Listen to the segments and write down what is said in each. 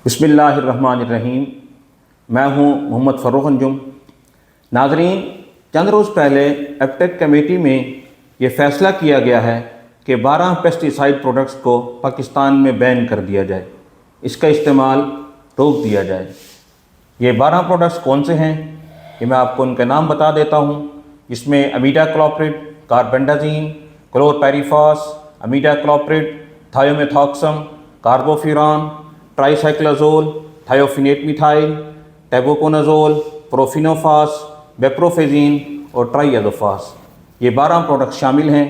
بسم اللہ الرحمن الرحیم۔ میں ہوں محمد فروخ انجم۔ ناظرین، چند روز پہلے ایپٹیک کمیٹی میں یہ فیصلہ کیا گیا ہے کہ 12 پیسٹی سائیڈ پروڈکٹس کو پاکستان میں بین کر دیا جائے، اس کا استعمال روک دیا جائے۔ یہ 12 پروڈکٹس کون سے ہیں؟ یہ میں آپ کو ان کے نام بتا دیتا ہوں، جس میں امیڈا کلوپریڈ، کاربینڈازین، کلورپیریفاس، امیڈا کلوپریڈ، تھایومیتھاکسم، کاربوفیران، ٹرائی سائکلازول، تھایوفینیٹ میتھائل، ٹیبوکونازول، پروفینوفاس، بیپروفیزین اور ٹرائی ایزوفاس، یہ 12 پروڈکٹ شامل ہیں۔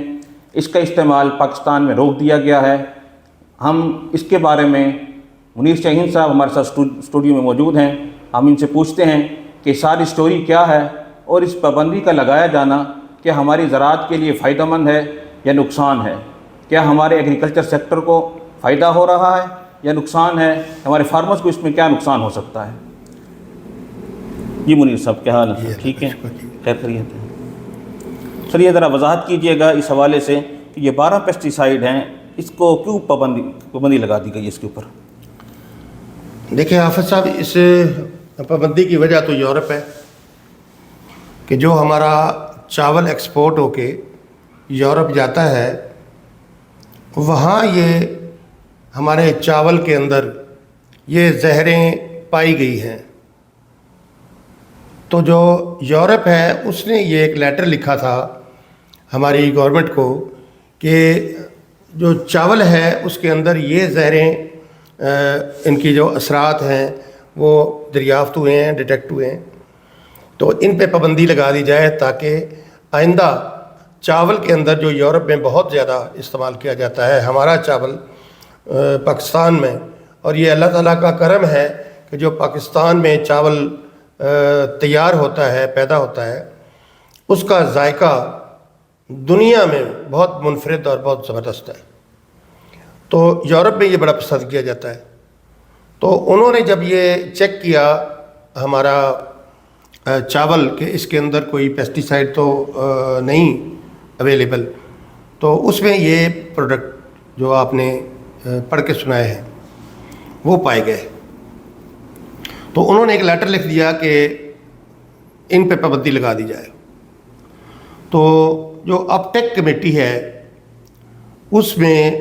اس کا استعمال پاکستان میں روک دیا گیا ہے۔ ہم اس کے بارے میں منیر شاہین صاحب ہمارے ساتھ اسٹوڈیو میں موجود ہیں، ہم ان سے پوچھتے ہیں کہ ساری اسٹوری کیا ہے اور اس پابندی کا لگایا جانا کیا ہماری زراعت کے لیے فائدہ مند ہے یا نقصان ہے؟ کیا ہمارے ایگریکلچر سیکٹر کو فائدہ ہو رہا ہے یا نقصان ہے؟ ہمارے فارمرز کو اس میں کیا نقصان ہو سکتا ہے؟ جی منیر صاحب، کیا حال ہے؟ ٹھیک ہے، خیر خیریت ہے؟ سر، یہ ذرا وضاحت کیجیے گا اس حوالے سے کہ یہ 12 پیسٹی سائیڈ ہیں، اس کو کیوں پابندی لگا دی گئی ہے اس کے اوپر؟ دیکھیں حافظ صاحب، اس پابندی کی وجہ تو یورپ ہے کہ جو ہمارا چاول ایکسپورٹ ہو کے یورپ جاتا ہے، وہاں یہ ہمارے چاول کے اندر یہ زہریں پائی گئی ہیں۔ تو جو یورپ ہے اس نے یہ ایک لیٹر لکھا تھا ہماری گورنمنٹ کو کہ جو چاول ہے اس کے اندر یہ زہریں ان کی جو اثرات ہیں وہ دریافت ہوئے ہیں، ڈیٹیکٹ ہوئے ہیں، تو ان پہ پابندی لگا دی جائے تاکہ آئندہ چاول کے اندر جو یورپ میں بہت زیادہ استعمال کیا جاتا ہے، ہمارا چاول پاکستان میں، اور یہ اللہ تعالیٰ کا کرم ہے کہ جو پاکستان میں چاول تیار ہوتا ہے، پیدا ہوتا ہے، اس کا ذائقہ دنیا میں بہت منفرد اور بہت زبردست ہے۔ تو یورپ میں یہ بڑا پسند کیا جاتا ہے۔ تو انہوں نے جب یہ چیک کیا ہمارا چاول کہ اس کے اندر کوئی پیسٹی سائیڈ تو نہیں اویلیبل، تو اس میں یہ پروڈکٹ جو آپ نے پڑھ کے سنائے ہیں وہ پائے گئے۔ تو انہوں نے ایک لیٹر لکھ دیا کہ ان پہ پابندی لگا دی جائے۔ تو جو ایپٹیک کمیٹی ہے اس میں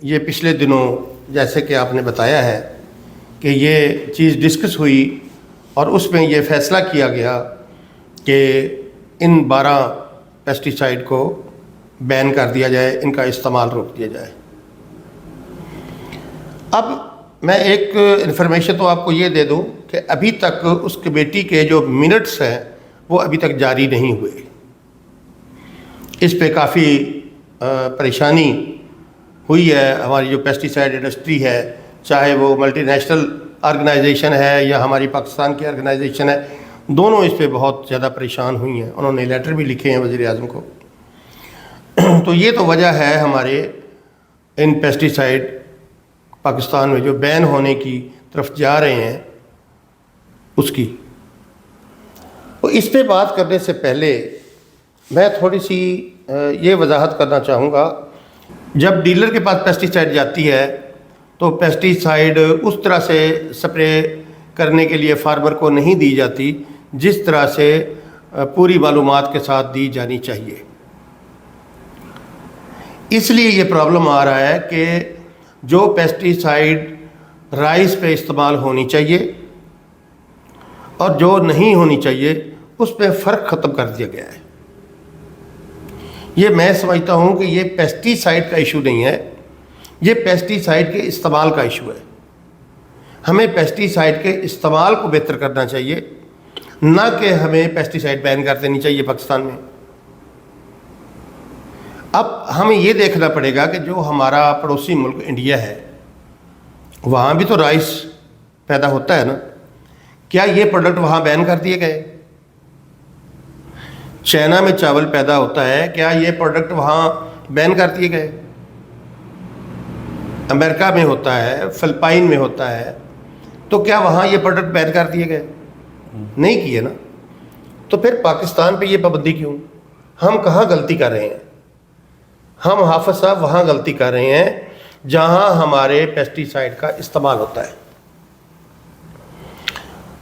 یہ پچھلے دنوں جیسے کہ آپ نے بتایا ہے کہ یہ چیز ڈسکس ہوئی اور اس میں یہ فیصلہ کیا گیا کہ ان 12 پیسٹی سائیڈ کو بین کر دیا جائے، ان کا استعمال روک دیا جائے۔ اب میں ایک انفارمیشن تو آپ کو یہ دے دوں کہ ابھی تک اس کمیٹی کے جو منٹس ہیں وہ ابھی تک جاری نہیں ہوئے۔ اس پہ کافی پریشانی ہوئی ہے۔ ہماری جو پیسٹی سائیڈ انڈسٹری ہے، چاہے وہ ملٹی نیشنل آرگنائزیشن ہے یا ہماری پاکستان کی آرگنائزیشن ہے، دونوں اس پہ بہت زیادہ پریشان ہوئی ہیں۔ انہوں نے لیٹر بھی لکھے ہیں وزیر اعظم کو۔ تو یہ تو وجہ ہے ہمارے ان پیسٹی سائیڈ پاکستان میں جو بین ہونے کی طرف جا رہے ہیں اس کی۔ تو اس پہ بات کرنے سے پہلے میں تھوڑی سی یہ وضاحت کرنا چاہوں گا، جب ڈیلر کے پاس پیسٹی سائیڈ جاتی ہے تو پیسٹی سائیڈ اس طرح سے سپرے کرنے کے لیے فارمر کو نہیں دی جاتی جس طرح سے پوری معلومات کے ساتھ دی جانی چاہیے۔ اس لیے یہ پرابلم آ رہا ہے کہ جو پیسٹی سائیڈ رائس پہ استعمال ہونی چاہیے اور جو نہیں ہونی چاہیے اس پہ فرق ختم کر دیا گیا ہے۔ یہ میں سمجھتا ہوں کہ یہ پیسٹی سائیڈ کا ایشو نہیں ہے، یہ پیسٹی سائیڈ کے استعمال کا ایشو ہے۔ ہمیں پیسٹی سائیڈ کے استعمال کو بہتر کرنا چاہیے، نہ کہ ہمیں پیسٹی سائیڈ بین کر دینی چاہیے پاکستان میں۔ اب ہمیں یہ دیکھنا پڑے گا کہ جو ہمارا پڑوسی ملک انڈیا ہے، وہاں بھی تو رائس پیدا ہوتا ہے نا، کیا یہ پروڈکٹ وہاں بین کر دیے گئے؟ چائنا میں چاول پیدا ہوتا ہے، کیا یہ پروڈکٹ وہاں بین کر دیے گئے؟ امریکہ میں ہوتا ہے، فلپائن میں ہوتا ہے، تو کیا وہاں یہ پروڈکٹ بین کر دیے گئے؟ نہیں کیے نا۔ تو پھر پاکستان پہ یہ پابندی کیوں؟ ہم کہاں غلطی کر رہے ہیں؟ ہم حافظ صاحب وہاں غلطی کر رہے ہیں جہاں ہمارے پیسٹی سائیڈ کا استعمال ہوتا ہے۔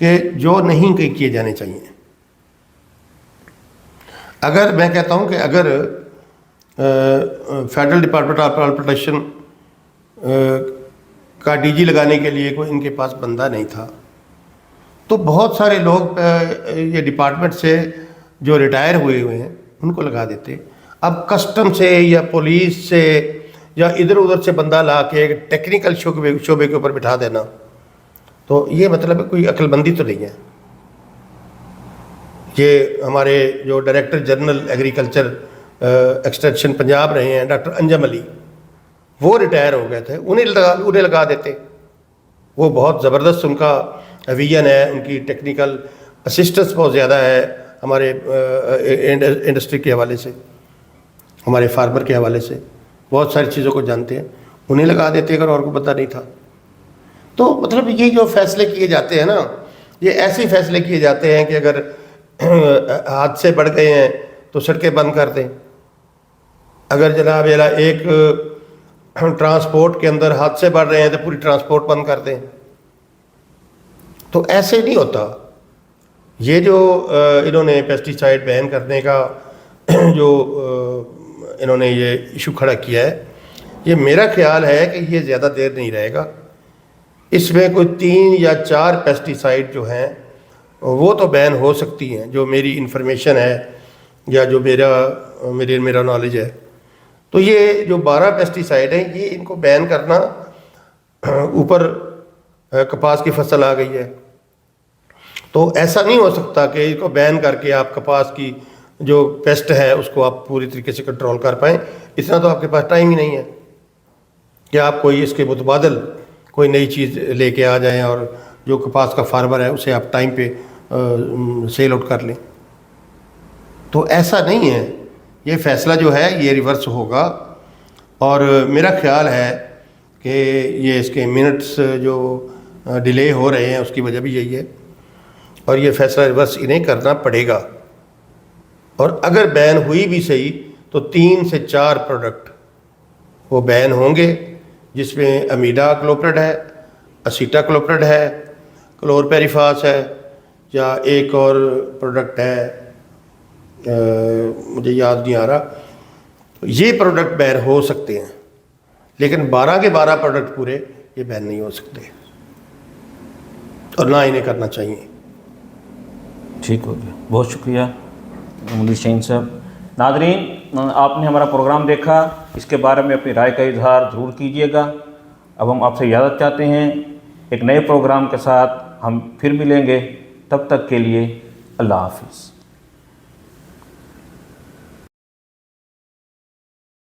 کہ جو نہیں کیے جانے چاہیے. اگر میں کہتا ہوں کہ اگر فیڈرل ڈپارٹمنٹ آف پروٹیکشن کا ڈی جی لگانے کے لیے کوئی ان کے پاس بندہ نہیں تھا تو بہت سارے لوگ یہ ڈپارٹمنٹ سے جو ریٹائر ہوئے ہیں ان کو لگا دیتے. اب کسٹم سے یا پولیس سے یا ادھر ادھر سے بندہ لا کے ایک ٹیکنیکل شعبے کے اوپر بٹھا دینا تو یہ مطلب کوئی عقل مندی تو نہیں ہے. یہ ہمارے جو director general agriculture extension Punjab رہے ہیں ڈاکٹر انجم علی، وہ ریٹائر ہو گئے تھے، انہیں لگا دیتے. وہ بہت زبردست ان کا ویژن ہے، ان کی ٹیکنیکل اسسٹنس بہت زیادہ ہے ہمارے انڈسٹری کے حوالے سے، ہمارے فارمر کے حوالے سے بہت ساری چیزوں کو جانتے ہیں. انہیں لگا دیتے اگر اور کو پتہ نہیں تھا. تو مطلب یہ جو فیصلے کیے جاتے ہیں نا، یہ ایسے فیصلے کیے جاتے ہیں کہ اگر حادثے بڑھ گئے ہیں تو سڑکیں بند کر دیں. اگر جناب ایک ٹرانسپورٹ کے اندر حادثے بڑھ رہے ہیں تو پوری ٹرانسپورٹ بند کر دیں. تو ایسے نہیں ہوتا. یہ جو انہوں نے پیسٹی سائڈ بین کرنے کا جو انہوں نے یہ ایشو کھڑا کیا ہے، یہ میرا خیال ہے کہ یہ زیادہ دیر نہیں رہے گا. اس میں کوئی 3 یا 4 پیسٹی سائڈ جو ہیں وہ تو بین ہو سکتی ہیں، جو میری انفارمیشن ہے یا جو میرا نالج ہے. تو یہ جو 12 پیسٹی سائڈ ہیں یہ ان کو بین کرنا، اوپر کپاس کی فصل آ گئی ہے تو ایسا نہیں ہو سکتا کہ اس کو بین کر کے آپ کپاس کی جو پیسٹ ہے اس کو آپ پوری طریقے سے کنٹرول کر پائیں. اتنا تو آپ کے پاس ٹائم ہی نہیں ہے کہ آپ کوئی اس کے متبادل کوئی نئی چیز لے کے آ جائیں اور جو کپاس کا فارمر ہے اسے آپ ٹائم پہ سیل آؤٹ کر لیں. تو ایسا نہیں ہے. یہ فیصلہ جو ہے یہ ریورس ہوگا اور میرا خیال ہے کہ یہ اس کے منٹس جو ڈیلے ہو رہے ہیں اس کی وجہ بھی یہی ہے اور یہ فیصلہ ریورس انہیں کرنا پڑے گا. اور اگر بین ہوئی بھی صحیح تو 3 سے 4 پروڈکٹ وہ بین ہوں گے، جس میں امیڈا کلوپریڈ ہے، اسیٹا کلوپریڈ ہے، کلورپیریفاس ہے، یا ایک اور پروڈکٹ ہے مجھے یاد نہیں آ رہا. یہ پروڈکٹ بین ہو سکتے ہیں لیکن 12 کے 12 پروڈکٹ پورے یہ بین نہیں ہو سکتے اور نہ انہیں کرنا چاہیے. ٹھیک ہو گیا، بہت شکریہ مولوی شہین صاحب. ناظرین، آپ نے ہمارا پروگرام دیکھا، اس کے بارے میں اپنی رائے کا اظہار ضرور کیجیے گا. اب ہم آپ سے اجازت چاہتے ہیں، ایک نئے پروگرام کے ساتھ ہم پھر ملیں گے. تب تک کے لیے اللہ حافظ.